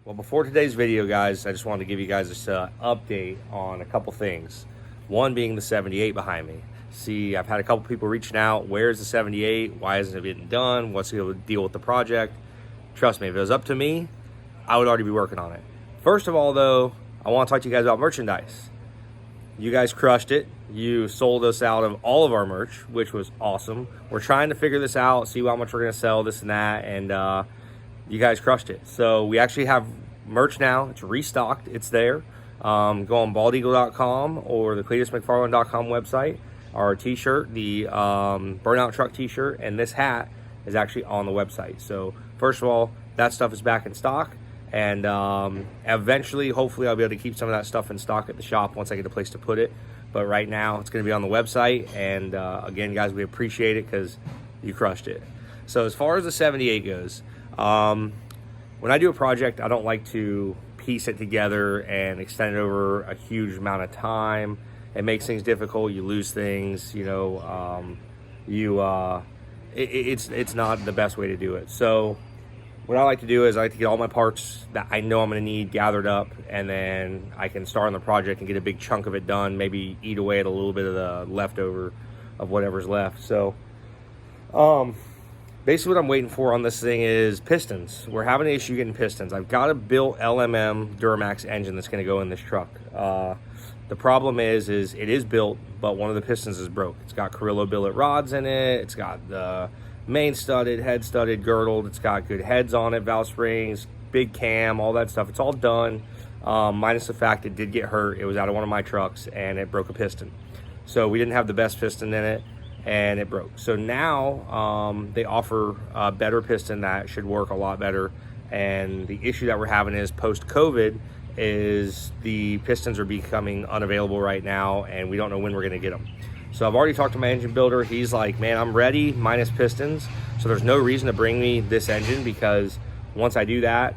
Well, before today's video, guys, I just wanted to give you guys this update on a couple things. One being the 78 behind me. See, I've had a couple people reaching out. Where's the 78? Why isn't it getting done? What's the deal with the project? Trust me, if it was up to me, I would already be working on it. First of all, though, I want to talk to you guys about merchandise. You guys crushed it. You sold us out of all of our merch, which was awesome. We're trying to figure this out, see how much we're going to sell, this and that, and you guys crushed it. So we actually have merch now. It's restocked. It's there. Go on baldeagle.com or the CletusMcFarland.com website. Our t-shirt, the Burnout Truck t-shirt, and this hat is actually on the website. So first of all, that stuff is back in stock. And eventually, hopefully, I'll be able to keep some of that stuff in stock at the shop once I get a place to put it. But right now, it's going to be on the website. And again, guys, we appreciate it because you crushed it. So as far as the 78 goes, when I do a project, I don't like to piece it together and extend it over a huge amount of time. It makes things difficult. You lose things, you know, it's not the best way to do it. So what I like to do is I like to get all my parts that I know I'm going to need gathered up, and then I can start on the project and get a big chunk of it done, maybe eat away at a little bit of the leftover of whatever's left. So basically what I'm waiting for on this thing is pistons. We're having an issue getting pistons. I've got a built LMM Duramax engine that's going to go in this truck. The problem is it is built, but one of the pistons is broke. It's got Carrillo billet rods in it. It's got the main studded, head studded, girdled. It's got good heads on it, valve springs, big cam, all that stuff. It's all done, minus the fact it did get hurt. It was out of one of my trucks and it broke a piston. So we didn't have the best piston in it, and it broke. So now they offer a better piston that should work a lot better. And the issue that we're having is post-COVID is the pistons are becoming unavailable right now, and we don't know when we're going to get them. So I've already talked to my engine builder. He's like, man, I'm ready minus pistons. So there's no reason to bring me this engine, because once I do that,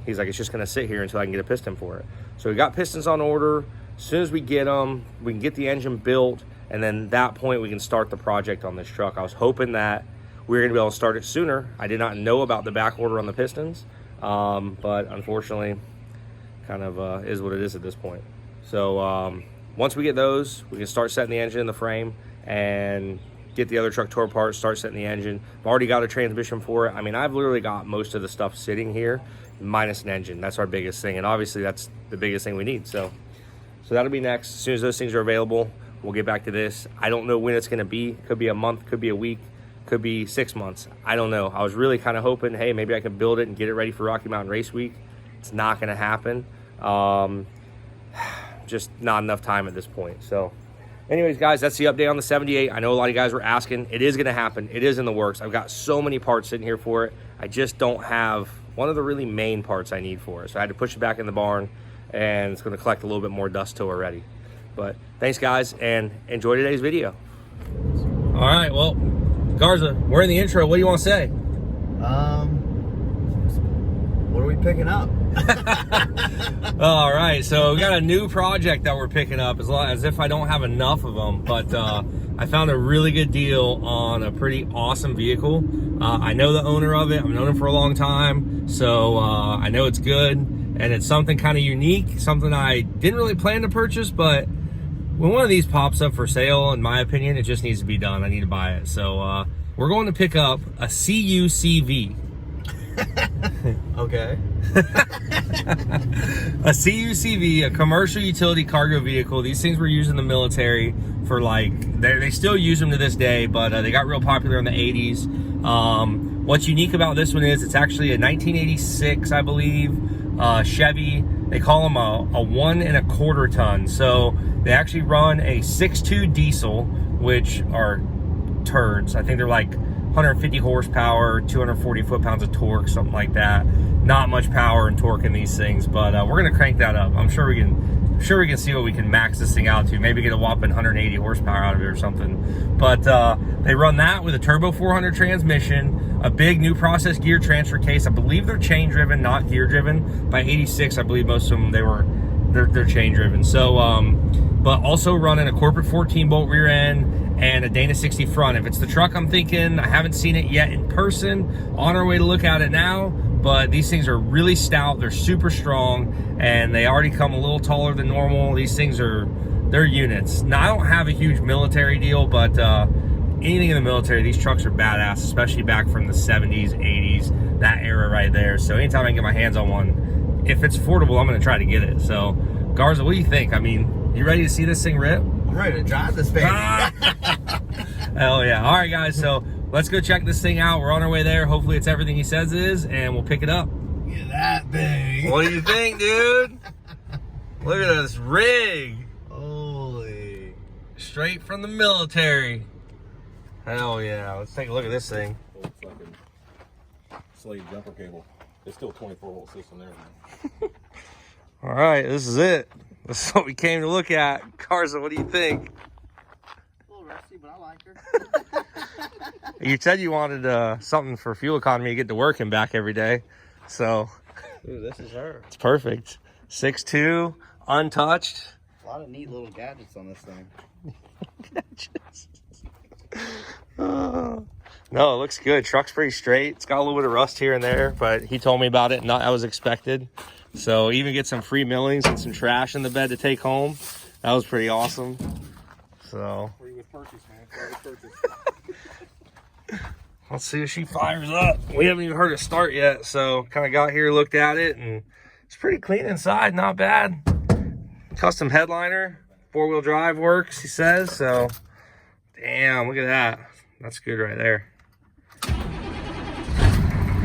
he's like, it's just going to sit here until I can get a piston for it. So we got pistons on order. As soon as we get them, we can get the engine built, and then at that point we can start the project on this truck. I was hoping that we were going to be able to start it sooner. I did not know about the back order on the pistons, but unfortunately, kind of is what it is at this point. So once we get those, we can start setting the engine in the frame and get the other truck tore apart, start setting the engine. I've already got a transmission for it. I mean, I've literally got most of the stuff sitting here, minus an engine. That's our biggest thing, and obviously that's the biggest thing we need. So that'll be next. As soon as those things are available, we'll get back to this. I don't know when it's going to be. Could be a month, could be a week, could be 6 months. I don't know. I was really kind of hoping, hey, maybe I can build it and get it ready for Rocky Mountain Race Week. It's not going to happen. Just not enough time at this point. So anyways, guys, that's the update on the 78. I know a lot of you guys were asking. It is going to happen. It is in the works. I've got so many parts sitting here for it. I just don't have one of the really main parts I need for it. So I had to push it back in the barn, and it's going to collect a little bit more dust till we're ready. But thanks, guys, and enjoy today's video. All right, well, Garza, we're in the intro. What do you want to say? What are we picking up? All right, so we got a new project that we're picking up, as if I don't have enough of them, but I found a really good deal on a pretty awesome vehicle. I know the owner of it. I've known him for a long time, so I know it's good, and it's something kind of unique, something I didn't really plan to purchase, but when one of these pops up for sale, in my opinion, it just needs to be done. I need to buy it. So we're going to pick up a CUCV. Okay. A CUCV, a commercial utility cargo vehicle. These things were used in the military for, like, they still use them to this day, but they got real popular in the 80s. What's unique about this one is it's actually a 1986, I believe, Chevy. They call them a 1 1/4 ton. So they actually run a 6.2 diesel, which are turds. I think they're like 150 horsepower, 240 foot-pounds of torque, something like that. Not much power and torque in these things, but we're gonna crank that up. I'm sure we can see what we can max this thing out to. Maybe get a whopping 180 horsepower out of it or something. But they run that with a turbo 400 transmission, a big new process gear transfer case. I believe they're chain driven, not gear driven. By 86, I believe most of them they're chain driven. So, but also running a corporate 14 bolt rear end and a Dana 60 front. If it's the truck I'm thinking, I haven't seen it yet in person. On our way to look at it now, but these things are really stout. They're super strong, and they already come a little taller than normal. These things they're units. Now, I don't have a huge military deal, but anything in the military, these trucks are badass, especially back from the 70s, 80s, that era right there. So anytime I can get my hands on one, if it's affordable, I'm gonna try to get it. So Garza, what do you think? I mean, you ready to see this thing rip? I'm ready to drive this thing. Hell yeah. All right, guys, so let's go check this thing out. We're on our way there. Hopefully it's everything he says it is, and we'll pick it up. Look at that thing. What do you think, dude? Look at this rig. Holy. Straight from the military. Hell yeah. Let's take a look at this thing. Old fucking slave jumper cable. It's still 24-volt system there. All right, this is it. This is what we came to look at. Garza, what do you think? A little rusty, but I like her. You said you wanted something for fuel economy to get to work and back every day. So Ooh, this is her. it's perfect. 6'2", untouched. A lot of neat little gadgets on this thing. No, it looks good. Truck's pretty straight. It's got a little bit of rust here and there, but he told me about it. Not I was expected. So even get some free millings and some trash in the bed to take home. That was pretty awesome. So Free with purchase, man. Free with purchase. let's see if she fires up. We haven't even heard it start yet. So kind of got here, looked at it, and it's pretty clean inside. Not bad. Custom headliner, 4-wheel drive works, he says. So damn, look at that. That's good right there.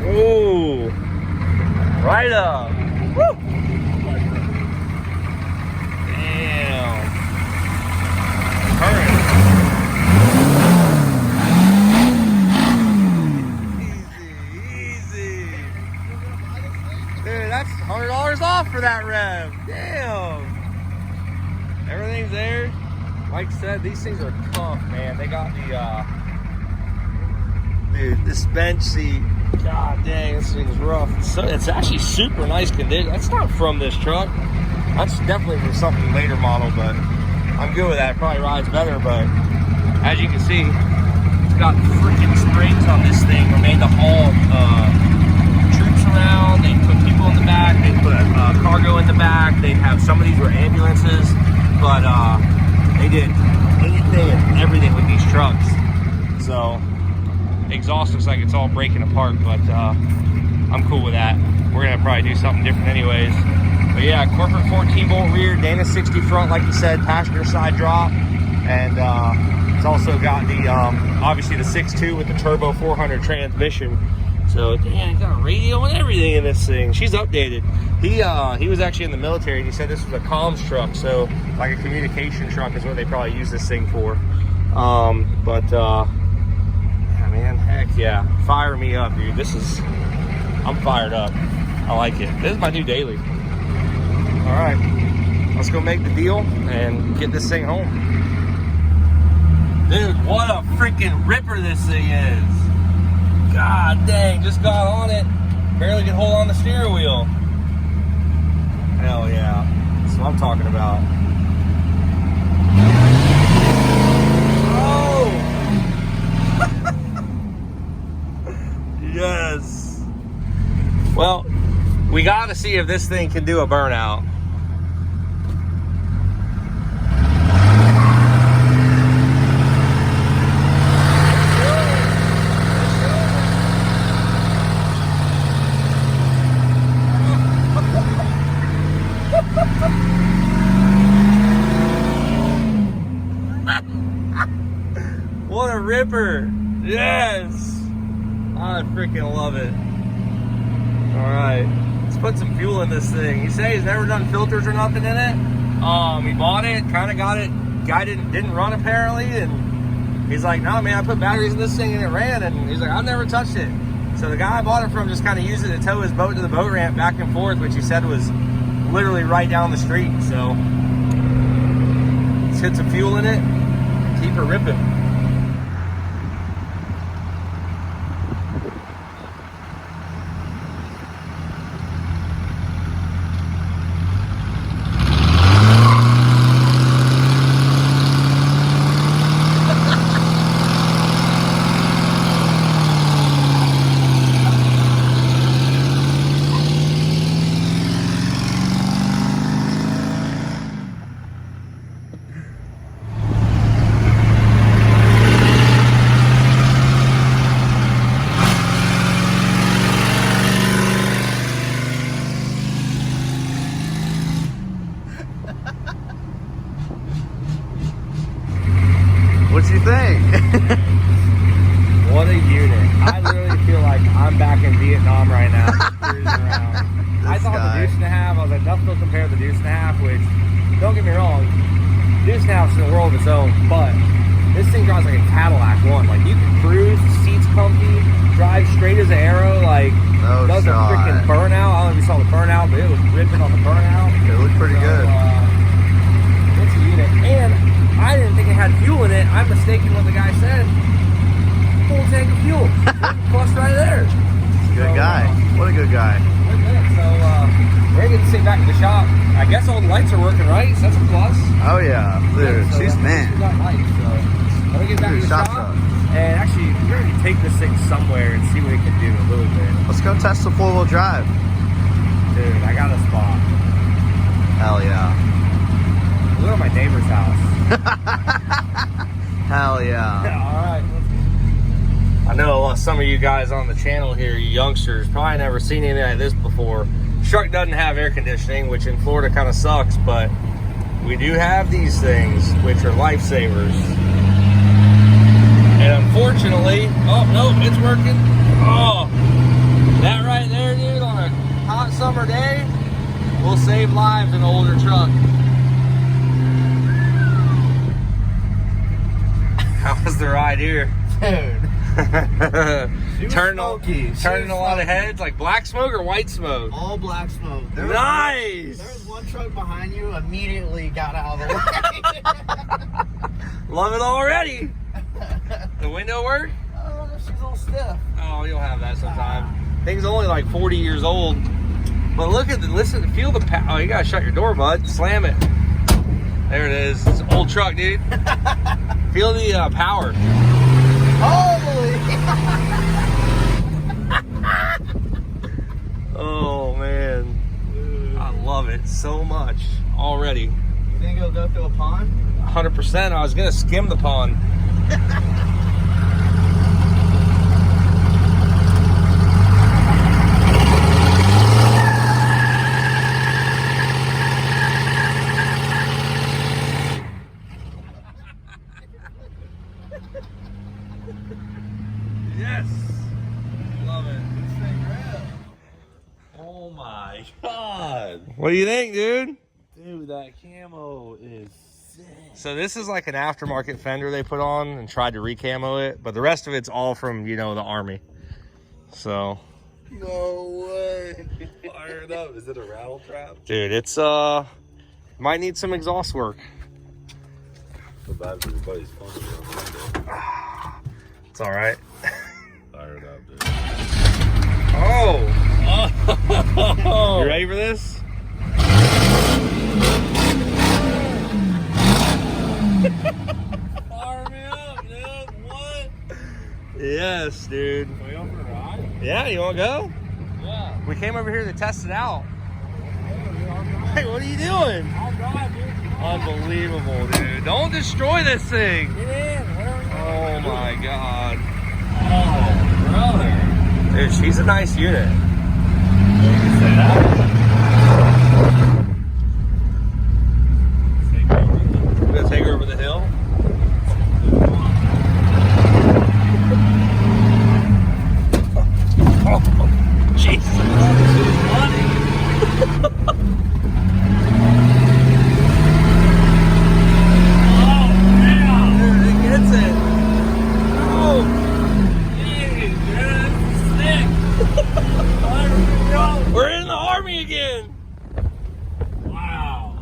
Ooh, right up. Woo! Damn. Current. Easy. Dude, that's $100 off for that rev. Damn. Everything's there. Like I said, these things are tough, man. They got dude, this bench seat. God dang, this thing's rough. It's actually super nice condition. That's not from this truck. That's definitely from something later model, but I'm good with that. It probably rides better, but as you can see, it's got freaking springs on this thing. They made to haul troops around. They put people in the back. They put cargo in the back. They have some of these were ambulances, but they did anything and everything with these trucks. So exhaust looks like it's all breaking apart, but I'm cool with that. We're gonna probably do something different anyways. But yeah, corporate 14-volt rear, Dana 60 front, like you said, passenger side drop, and it's also got the obviously the 6.2 with the turbo 400 transmission. So damn, he's got a radio and everything in this thing. She's updated. He was actually in the military, and he said this was a comms truck, so like a communication truck is what they probably use this thing for. Yeah, man, heck yeah, fire me up, dude. I'm fired up. I like it. This is my new daily. All right, let's go make the deal and get this thing home. Dude, what a freaking ripper this thing is. God dang, just got on it. Barely can hold on the steering wheel. Hell yeah, that's what I'm talking about. Oh! Yes. Well, we got to see if this thing can do a burnout. What a ripper. Yes. I freaking love it. All right, let's put some fuel in this thing. He said he's never done filters or nothing in it. He bought it, kind of got it. Guy didn't run apparently, and he's like, "No, man, I put batteries in this thing and it ran." And he's like, "I've never touched it." So the guy I bought it from just kind of used it to tow his boat to the boat ramp back and forth, which he said was literally right down the street. So let's hit some fuel in it, keep her ripping. thought guy. the Deuce and a half, I was like, nothing will compare to the Deuce and a half, which, don't get me wrong, Deuce and a half is in a world of its own, but this thing drives like a Cadillac one. Like, you can cruise, the seat's comfy, drive straight as an arrow, like, No does a shot. freaking burnout. I don't know if you saw the burnout, but it was ripping on the burnout. It looked pretty good. It's a unit. And I didn't think it had fuel in it. I'm mistaken what the guy said. Full tank of fuel. Plus right there. Good guy. What a good guy. So we're gonna sit back in the shop. I guess all the lights are working right, so that's a plus. Oh yeah, dude, So she's we man. got lights, so I'm gonna get back Dude, in the shop shop. truck. And actually, we're gonna take this thing somewhere and see what it can do a little bit. Let's go test the 4-wheel drive. Dude, I got a spot. Hell yeah. We're at my neighbor's house. Hell yeah. Alright, I know some of you guys on the channel here, you youngsters, probably never seen anything like this before. Truck doesn't have air conditioning, which in Florida kind of sucks, but we do have these things, which are lifesavers. And unfortunately, oh no, it's working. Oh, that right there, dude, on a hot summer day, will save lives in an older truck. How was the ride here? Dude. Turning Turning a lot of heads, like black smoke or white smoke. All black smoke. There was Nice. one truck behind you immediately got out of the way. Love it already. The window work? Oh, she's a little stiff. Oh, you'll have that sometime. Thing's only like 40 years old. But look at the, listen, feel the power. Oh, you gotta shut your door, bud. Slam it. There it is. It's an old truck, dude. Feel the power. Holy! Oh, man. I love it so much already. You think it'll go through a pond? 100%. I was gonna skim the pond. Yes. Love it. Oh my god. What do you think, dude? Dude, that camo is sick. So this is like an aftermarket fender they put on and tried to recamo it, but the rest of it's all from, you know, the Army. So, No way. Fire it up. Is it a rattle trap? dude, it's might need some exhaust work. The bad for your buddy's phone. It's all right. Fire it up, dude. Oh. You ready for this? Fire me up, dude. What? Yes, dude. Are we on for a ride? Yeah, you want to go? Yeah. We came over here to test it out. Hey, what are you doing? I'll drive, dude. Unbelievable, dude. Don't destroy this thing. Get in. Where are we Oh my God. Oh, brother. Dude, she's a nice unit. You can say that. I'm gonna take her over the hill. Oh, Jesus. Dude, it gets it. Oh. We're in the Army again. Wow.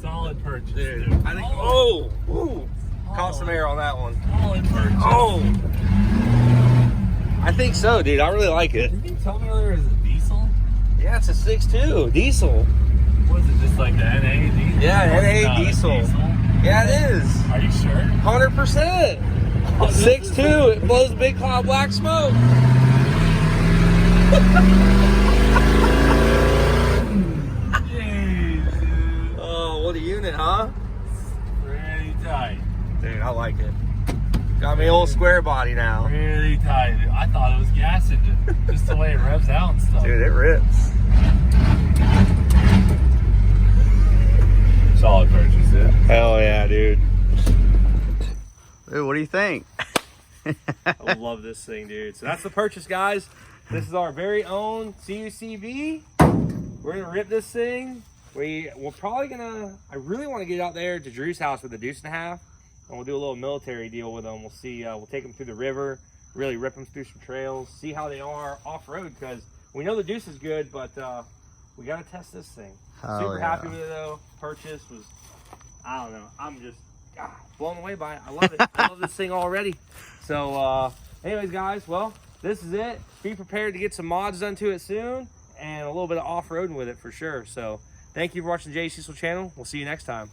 Solid purchase, Dude, dude. I think, oh, ooh, caught some air on that one. Solid purchase. Oh, I think so, dude. I really like it. Didn't you tell me earlier it was a diesel? Yeah, it's a 6.2 diesel. What is it, just like the NA diesel? Yeah, It's NA not a diesel. Yeah, it is. Are you sure? 100%. Oh, this is 6.2. It blows big cloud black smoke. Jeez, dude. Oh, what a unit, huh? Pretty tight. Dude, I like it. Got me old square body now. Really tight. Dude. I thought it was gas engine. Just the way it revs out and stuff. Dude, it rips. Solid purchase, dude. Hell yeah, dude. Dude, what do you think? I love this thing, dude. So that's the purchase, guys. This is our very own CUCV. We're gonna rip this thing. We're probably gonna. I really want to get out there to Drew's house with the Deuce and a Half, and we'll do a little military deal with them. We'll see. We'll take them through the river, really rip them through some trails, see how they are off road, because we know the Deuce is good, but we gotta test this thing. Hell Super yeah. happy with it though. Purchase was, I don't know. I'm just blown away by it. I love it. I love this thing already. So, anyways, guys, well, this is it. Be prepared to get some mods done to it soon, and a little bit of off-roading with it for sure. So thank you for watching the Jay Cecil channel. We'll see you next time.